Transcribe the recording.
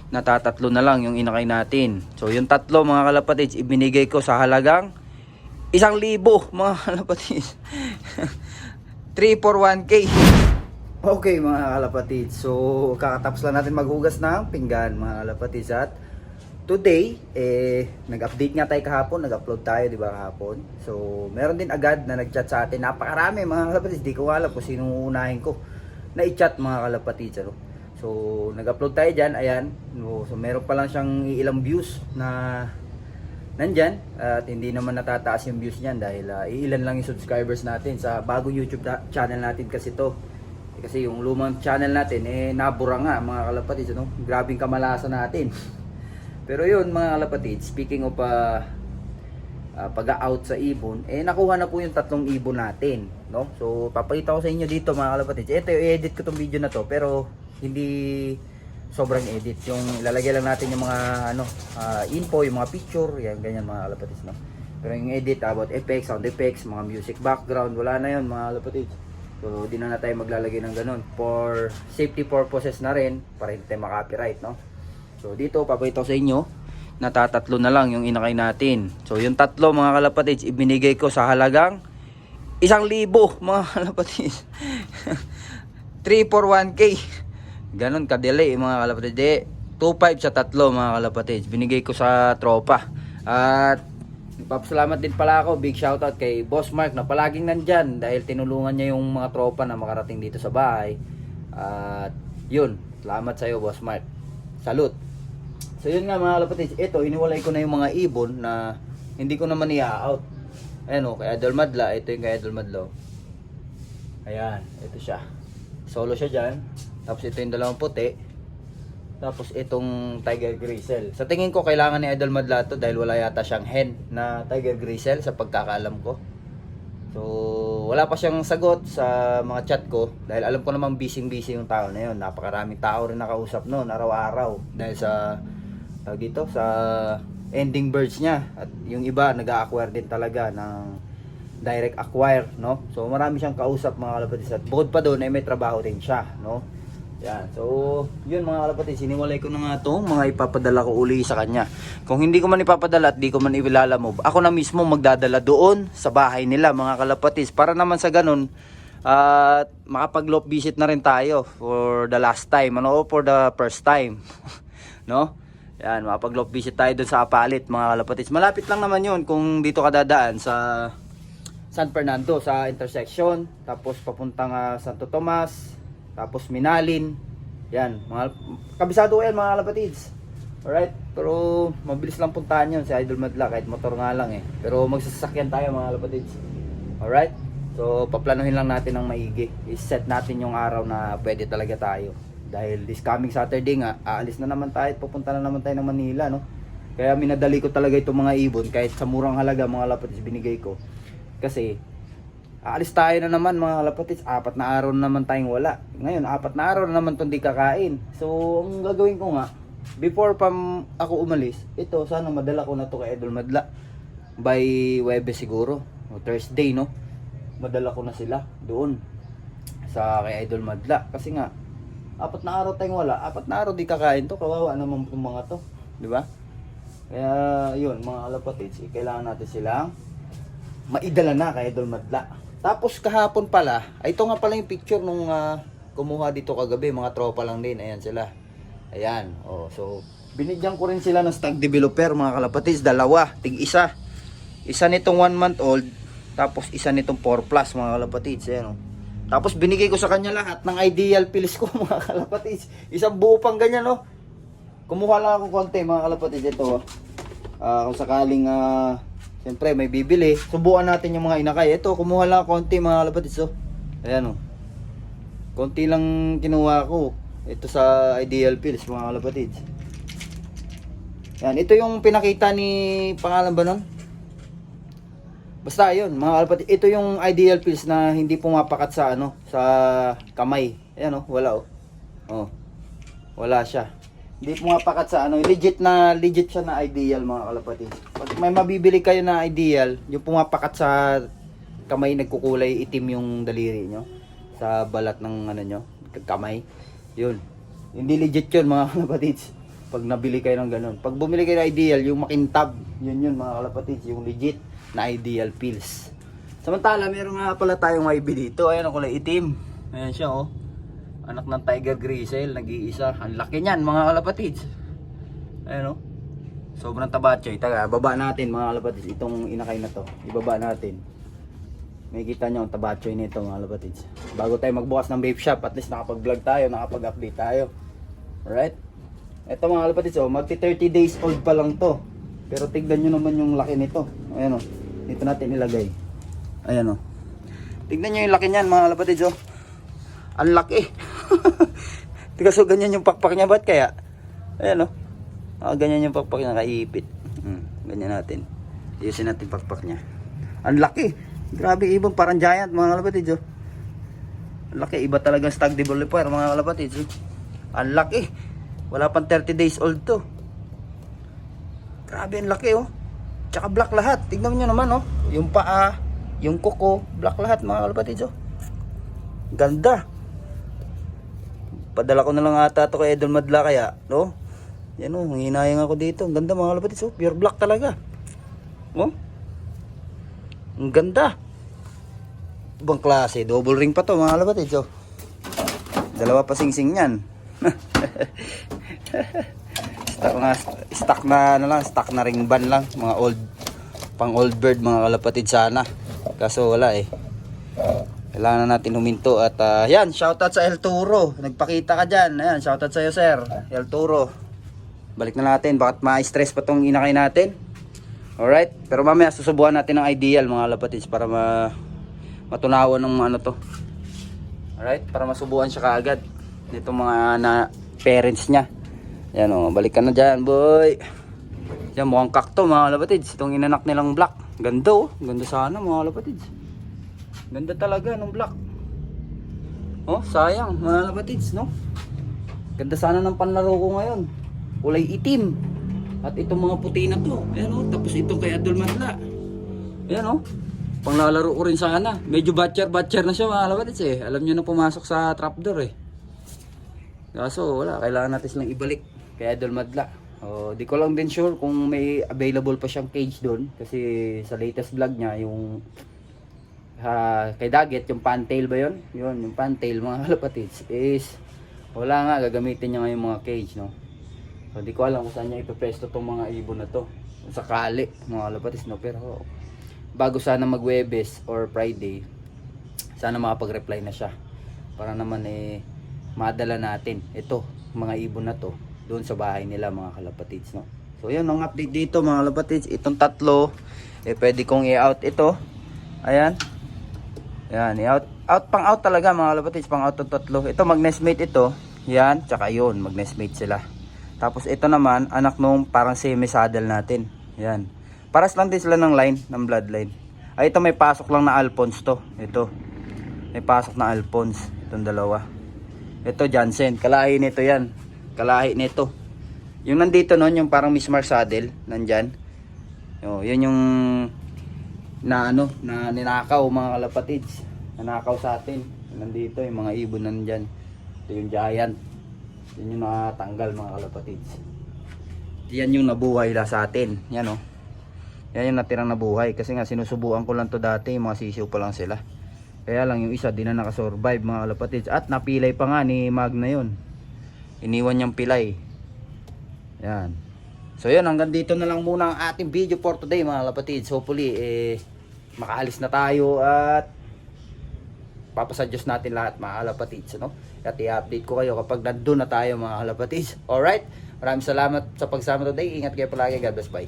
natatatlo na lang yung inakay natin. So yung tatlo mga kalapatids, ibinigay ko sa halagang 1,000 mga kalapatids. 341k. Okay mga kalapatids, so kakatapos lang natin maghugas ng pinggan mga kalapatids. At today, nag-update nga tayo kahapon, nag-upload tayo di ba kahapon. So meron din agad na nag-chat sa atin, napakarami mga kalapatids, di ko alam kung sino uunahin ko na i-chat mga kalapatids. So nag-upload tayo dyan, ayan. So meron pa lang siyang ilang views na nandyan. At hindi naman natataas yung views niyan dahil ilan lang yung subscribers natin sa bagong YouTube channel natin kasi to. Kasi yung lumang channel natin nabura nga mga kalapatids, no? Grabing kamalasan natin. Pero yun mga kalapatids, speaking of pag-out sa ibon, nakuha na po yung 3 ibon natin, no? So papakita ko sa inyo dito mga kalapatids. Ito yung edit ko tong video na to, pero hindi sobrang edit. Yung ilalagay lang natin yung mga info, yung mga picture, yan ganyan mga kalapatids, no? Pero yung edit about effects, sound effects, mga music background, wala na yun mga kalapatids. So di na tayo maglalagay ng ganun for safety purposes na rin, para hindi tayo maka-copyright, no? So dito papakita ko sa inyo, natatatlo na lang yung inakay natin. So yung tatlo mga kalapatids, ibinigay ko sa halagang 1,000 mga kalapatids. 341k. Ganon kadali mga kalapatids. 2.5 sa tatlo mga kalapatids, binigay ko sa tropa. At nagpapasalamat din pala ako, big shoutout kay Boss Mark na palaging nandyan dahil tinulungan niya yung mga tropa na makarating dito sa bahay. At yun, salamat sa iyo Boss Mark, salute. So yun nga mga kalapatids, ito iniwalay ko na yung mga ibon na hindi ko naman i-out. Ayan o, kay Idol Madla, ito yung kay Idol Madlo. Ayan, ito siya, solo siya dyan. Tapos ito yung dalawang puti. Tapos itong Tiger Grizzle. Sa tingin ko kailangan ni Idol Madla to dahil wala yata siyang hen na Tiger Grizzle sa pagkakaalam ko. So wala pa siyang sagot sa mga chat ko dahil alam ko namang busy yung tao na yun. Napakaraming tao rin nakausap noon araw-araw dahil sa dito sa ending birds niya. At yung iba nag-a-acquire din talaga ng direct acquire, no? So marami siyang kausap mga kalapatids. At bukod pa doon ay may trabaho din siya, no? Yan. So, yun mga kalapatids, siniwalay ko na nga itong mga ipapadala ko uli sa kanya. Kung hindi ko man ipapadala at di ko man ilalamove, ako na mismo magdadala doon sa bahay nila mga kalapatids. Para naman sa ganun, at makapag-loft visit na rin tayo for the last time, ano, for the first time. No? Yan, makapag-loft visit tayo doon sa Apalit mga kalapatids. Malapit lang naman yun kung dito ka dadaan sa San Fernando, sa intersection. Tapos papuntang Santo Tomas. Tapos Minalin. Yan, mga kabisado yan mga kalapatids. Alright, pero mabilis lang puntahan yun si Idol Madla kahit motor nga lang pero magsasakyan tayo mga kalapatids. Alright, so paplanuhin lang natin ng maigi. I-set natin yung araw na pwede talaga tayo. Dahil this coming Saturday nga, aalis na naman tayo at pupunta na naman tayo ng Manila, no? Kaya minadali ko talaga itong mga ibon kahit sa murang halaga mga kalapatids binigay ko. Kasi aalis tayo na naman mga kalapatids, 4 na araw na naman tayong wala. Ngayon 4 na araw na naman itong di kakain. So ang gagawin ko nga, before pa ako umalis, ito sana madala ko na to kay Idol Madla by Webes siguro o Thursday, no? Madala ko na sila doon sa kay Idol Madla. Kasi nga 4 na araw tayong wala, 4 na araw di kakain to, kawawa naman itong mga to, di ba? Kaya yun mga kalapatids, kailangan natin silang maidala na kay Idol Madla. Tapos kahapon pala, ito nga pala yung picture nung kumuha dito kagabi, mga tropa lang din, ayan sila. Ayan, oh, so binigyan ko rin sila ng stock developer mga kalapatids, dalawa, tig-isa. Isa nitong 1 month old, tapos isa nitong 4 plus mga kalapatids, ayan oh. Tapos binigay ko sa kanya lahat ng ideal pills ko mga kalapatids. Isang buo pang ganyan, no? Kumuha lang ako konti mga kalapatids, ito. Kung sakaling siyempre may bibili, subukan natin yung mga inakay. Ito, kumuha lang konti mga kalapatids, oh. Ayan, oh. Konti lang kinuha ko. Ito sa ideal pills mga kalapatids. Yan, ito yung pinakita ni, pangalan ba nun? Basta yun mga kalapatids, ito yung ideal pills na hindi pumapakat sa sa kamay. Ayan, oh, wala, oh. Oh. Wala siya. Hindi pumapakat sa legit siya na ideal mga kalapatids. Pag may mabibili kayo na ideal, yung pumapakat sa kamay, nagkukulay itim yung daliri nyo sa balat ng nyo, kamay. Yun. Hindi legit yun mga kalapatids. Pag nabili kayo ng ganun. Pag bumili kayo ng ideal, yung makintab, yun mga kalapatids, yung legit na ideal pills. Samantala, meron nga pala tayong YB dito. Ayan ang kulay itim. Ayan siya oh. Anak ng Tiger Grisel, nag-iisa. Ang laki niyan mga kalapatids. Ayan oh. Sobrang tabachoy. Taga, baba natin mga kalapatids. Itong inakay na to. Ibaba natin. May kita nyo ang tabachoy nito mga kalapatids. Bago tayo magbukas ng vape shop, at least nakapag-vlog tayo, nakapag-update tayo. Alright? Ito mga kalapatids oh, magti 30 days old pa lang to. Pero tignan nyo naman yung laki nito. Ayan oh. Dito natin ilagay. Ayan oh. Tignan nyo yung laki niyan mga kalapatids oh. Ang laki. Tiga so ganyan yung pakpak niya, ba't kaya? Ayan oh. Ganyan yung pakpak niya, nakaipit. Ganyan natin. Ayusin natin pakpak niya. Ang laki. Grabe, ibang parang giant mga kalapatids oh. Ang laki, iba talagang stag developer mga kalapatids oh. Ang laki. Wala pang 30 days old to. Grabe, ang laki oh. Tsaka black lahat. Tignan nyo naman oh. Yung paa, yung kuko, black lahat mga kalapatids oh. Ganda. Padala ko na lang ata ito kay Idol Madla kaya, no? Yan oh, hinayang ako dito. Ang ganda mga kalapatids oh. Pure black talaga. Oh. Ang ganda. Ibang klase. Double ring pa to mga kalapatids oh. Dalawa pa sing-sing yan. Stock na ring band lang. Mga old, pang old bird mga kalapatids sana. Kaso wala eh. Kailangan na natin huminto at yan, shoutout sa El Turo. Nagpakita ka dyan. Ayan, shoutout sa iyo sir, El Turo. Balik na natin, bakit ma-stress pa tong inakay natin. Alright, pero mamaya susubukan natin ng ideal mga kalapatids para matunawan ng ano to. Alright, para masubukan siya kaagad. Dito mga parents niya. Yan o, balik ka na dyan boy. Yan, mukhang kakto mga kalapatids. Itong inanak nilang black. Ganda oh, ganda sana mga kalapatids. Ganda talaga ng black. Oh, sayang mga kalapatids, no? Ganda sana ng panlaro ko ngayon. Kulay itim. At itong mga puti na to. Ayan oh, tapos itong kay Idol Madla. Ayan oh. Panglalaro ko rin sana. Medyo batcher na siya mga kalapatids eh. Alam nyo na pumasok sa trapdoor eh. Kaso wala, kailangan natin silang ibalik kay Idol Madla. Oh, di ko lang din sure kung may available pa siyang cage doon. Kasi sa latest vlog niya, yung kay Daggett, yung pantail ba yun? Yun, yung pantail mga kalapatids is wala nga, gagamitin niya ngayon mga cage, no? So di ko alam kung saan niya ipepresto tong mga ibon na to. Sakali mga kalapatids, no? Pero bago sana mag-Webes or Friday, sana makapag-reply na siya para naman eh madala natin ito, mga ibon na to doon sa bahay nila mga kalapatids, no? So yun ang update dito mga kalapatids. Itong tatlo eh pwede kong i-out ito. Ayan. Yan, pang out talaga mga kalapatids, pang out ng tatlo. Ito mag-nestmate ito. Yan, tsaka yun, mag-nestmate sila. Tapos ito naman, anak nung parang semi-saddle natin. Yan. Paras lang din sila ng line, ng bloodline. Ay, ito may pasok lang na Alphonse to. Ito. May pasok na Alphonse. Itong dalawa. Ito Jansen. Kalahi nito yan. Kalahi nito. Yung nandito nun, yung parang Miss Marsadel, nandyan. O, yun yung na ninakaw mga kalapatids. Nanakaw sa atin. Nandito yung mga ibon nandyan. Ito yung giant. Yun yung nakatanggal mga kalapatids. Yan yung nabuhay la sa atin. Yan o. Yan yung natirang nabuhay. Kasi nga sinusubuan ko lang to dati. Mga sisiw pa lang sila. Kaya lang yung isa di na nakasurvive mga kalapatids. At napilay pa nga ni Magna yun. Iniwan niyang pilay. Yan. So yun, hanggang dito na lang muna ang ating video for today mga kalapatids. Hopefully makaalis na tayo at papasadyos natin lahat mga kalapatids, no? At i-update ko kayo kapag nandun na tayo mga kalapatids. Alright, maraming salamat sa pagsama today. Ingat kayo palagi. God bless, bye.